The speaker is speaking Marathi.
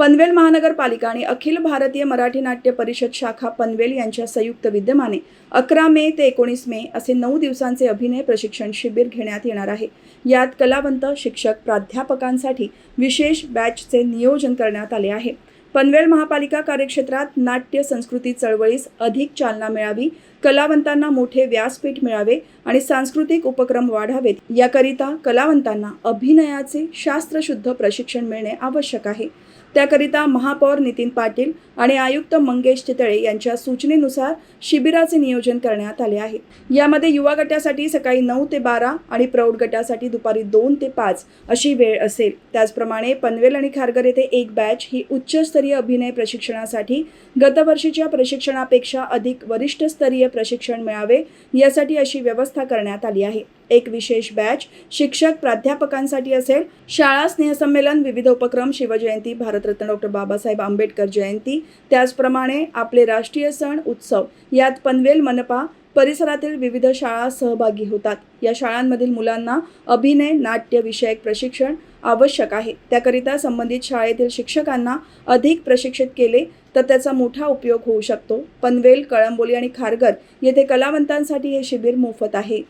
पनवेल महानगरपालिका आणि अखिल भारतीय मराठी नाट्य परिषद शाखा पनवेल यांच्या संयुक्त विद्यमाने 11 मे ते 19 मे असे 9 दिवसांचे अभिनय प्रशिक्षण शिबिर घेण्यात येणार आहे। यात कलावंत, शिक्षक, प्राध्यापकांसाठी विशेष बॅचचे नियोजन करण्यात आले आहे। पनवेल महापालिका कार्यक्षेत्रात नाट्य संस्कृती चळवळीस अधिक चालना मिळावी, कलावंतांना मोठे व्यासपीठ मिळावे आणि सांस्कृतिक उपक्रम वाढावेत, याकरिता कलावंतांना अभिनयाचे शास्त्रशुद्ध प्रशिक्षण मिळणे आवश्यक आहे। त्याकरिता महापौर नितीन पाटील आणि आयुक्त मंगेश चितळे यांच्या सूचनेनुसार शिबिराचे नियोजन करण्यात आले आहे। यामध्ये युवा गटासाठी सकाळी 9 ते 12 आणि प्रौढ गटासाठी दुपारी 2 ते 5 अशी वेळ असेल। त्याचप्रमाणे पनवेल आणि खारघर येथे एक बॅच ही उच्चस्तरीय अभिनय प्रशिक्षणासाठी गतवर्षीच्या प्रशिक्षणापेक्षा अधिक वरिष्ठ स्तरीय प्रशिक्षण मिळावे यासाठी अशी व्यवस्था करण्यात आली आहे। एक विशेष बॅच शिक्षक प्राध्यापकांसाठी असेल। शाळा स्नेहसंमेलन, विविध उपक्रम, शिवजयंती, भारतरत्न डॉ. बाबासाहेब आंबेडकर जयंती, त्याचप्रमाणे आपले राष्ट्रीय सण उत्सव यात पनवेल मनपा परिसरातील विविध शाळा सहभागी होतात। या शाळांमधील मुलांना अभिनय नाट्य विषयक प्रशिक्षण आवश्यक आहे। त्याकरिता संबंधित शाळेतील शिक्षकांना अधिक प्रशिक्षित केले तर त्याचा मोठा उपयोग होऊ शकतो। पनवेल, कळंबोली आणि खारघर येथे कलावंतांसाठी हे शिबिर मोफत आहे।